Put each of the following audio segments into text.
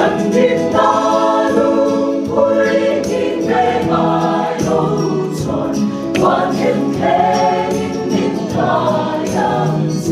神的大路會見你愛路在，還欠聽你大人聲。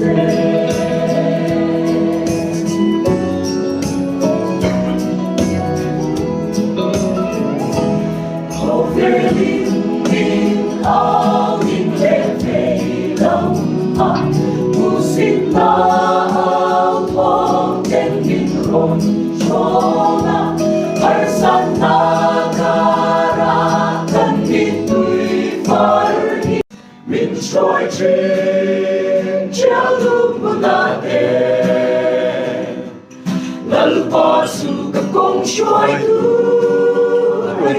Trôi trên treo lúc một là đêm ngân bỏ sự các công trôi đuôi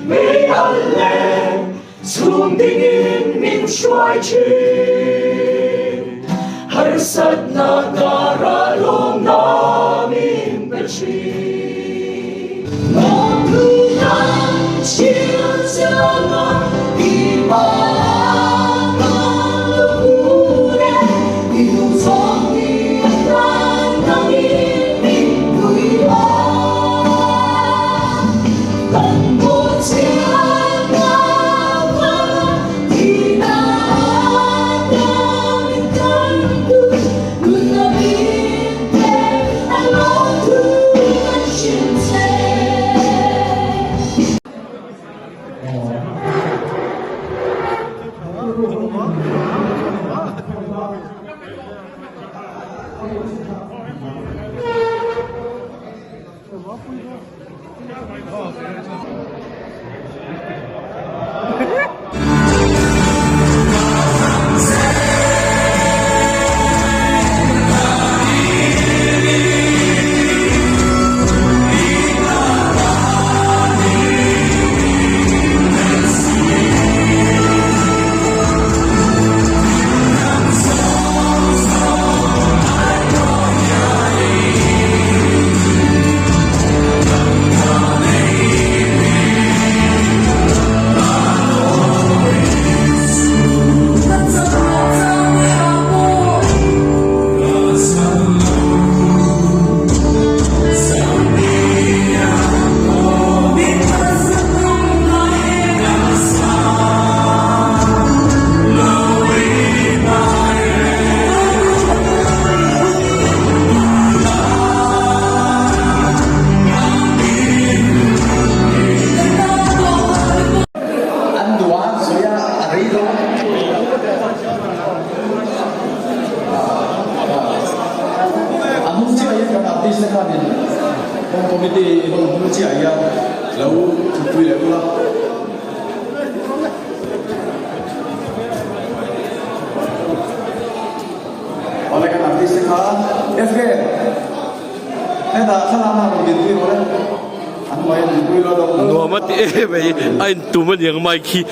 mấy anh lên xuống tình in mình trôi trên har sát na gara long na mình bên trên mong lu nan chiều giang committee hong chia ya lâu thui lâu la oleh kan artis ka FG neta salama bin thui ole an mai thui lo lo no mat e bai ai tu man yang mai ki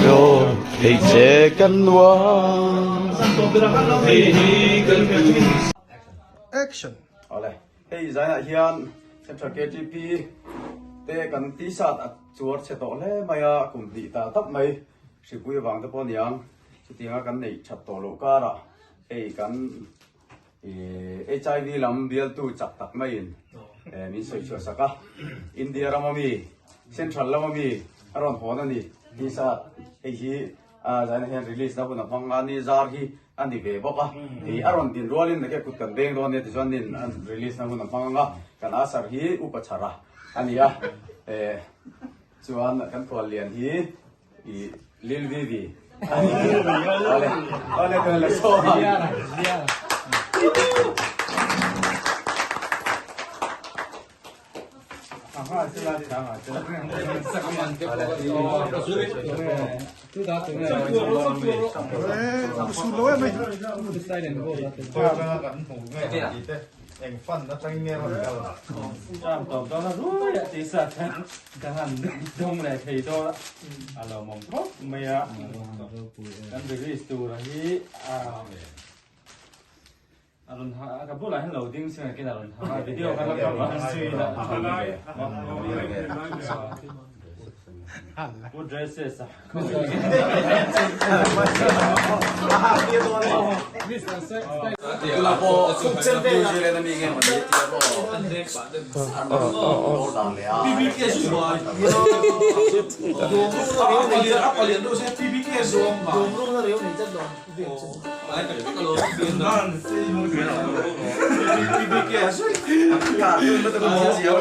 โยให้เจอกันว่า Action. เอาเลยเฮ้ยใจน่ะเฮียนเซ็นทรัลเกทีพีเตะกันตีสัตว์จวดเสตอเลยมายากลุ่มตีตาทับไม่สิบุยวางตะปอนยังสุดที่งากันในชัดโตโลกาละเอ้กันHIV ลำเบียลตู้จับตักไม่ยินมีสวยชัวสักะอินเดียรามามีเซ็นทรัลรามามีอารอนหัวนั่นนี่ตีสัตว์ไอ้ที่ใจน่ะเฮียนรีลิสนะคุณฟังงานนี้จาร์ฮีอันนี้เว็บปะที่อารอนตินรัวลินนะแค่กุดกันเด้งโดนเนี่ยที่ส่วนนี้อันรีลิสนะคุณฟังงานกันอาศัยฮีอุปชาระอันนี้อ่ะส่วนกันตัวเรียนฮีลิลวีวีอันนี้อะไรกันเลยโซ่Alun kapu lah loading sih kita alun video kan lah sih lah. What dresses ah? Lapo New Zealand ni kan mesti tiap orang le ah. PBK semua. Apa lihat tu saya PBK semua. PBK semua. Kartun betul betul siapa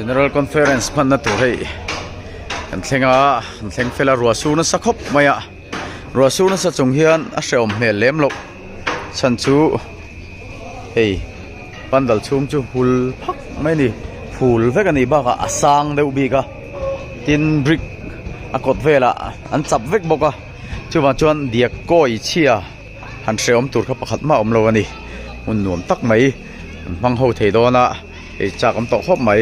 General Conference man na to hei kan thleng fela ruasu na sakhop maya ruasu na sa chung hian a hreom hmel lem lo chan chu hei pandal chhum chu hul phak mai ni phul vek ani ba ka asang deuh bi ka tin brick a kot vela an chap vek boka chuwa chuan diak koi chia han hreom tur kha pakhat ma om lo ani mun nuam tak mai mang ho thei dona ei chak am to khop mai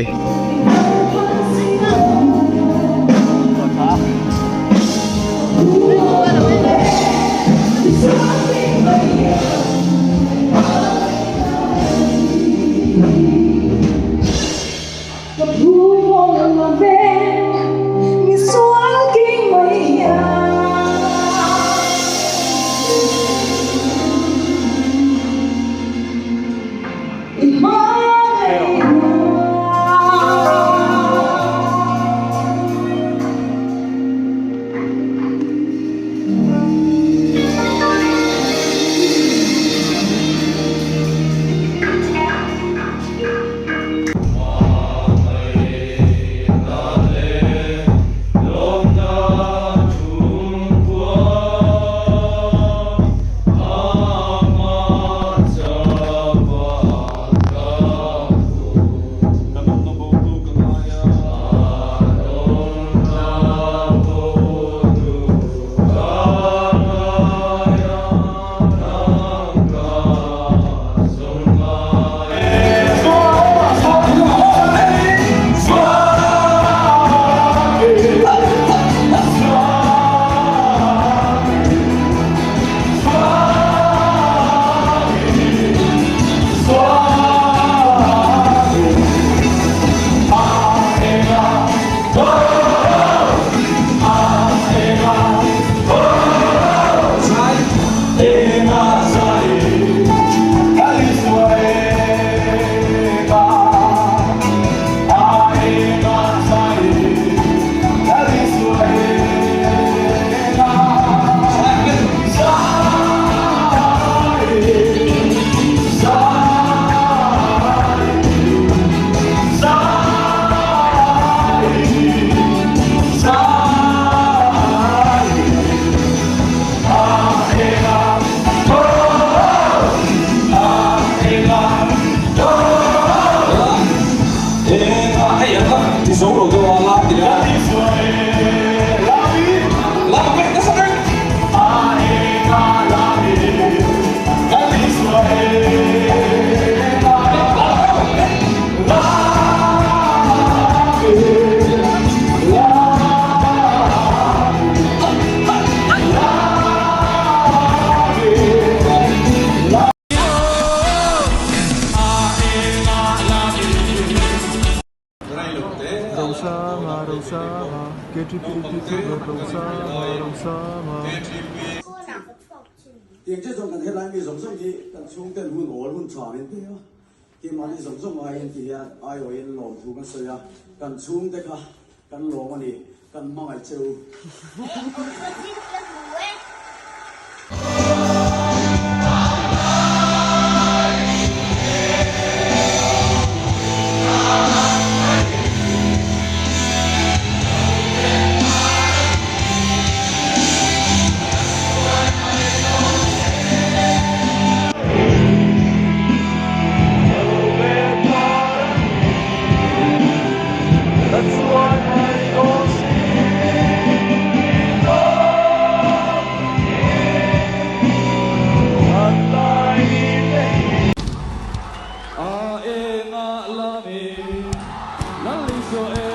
số đầu tư làm thì đã làm cái cái sao tiếng chết trong cần hết lại vì giống giống gì cần xuống tên hun ổn hun chọn nên thế khi mà đi giống giống ai thì ai ở yên lồng thu cái sợi cần xuống thế cả cần lồng anh đi cần mang ai chơi Nalisa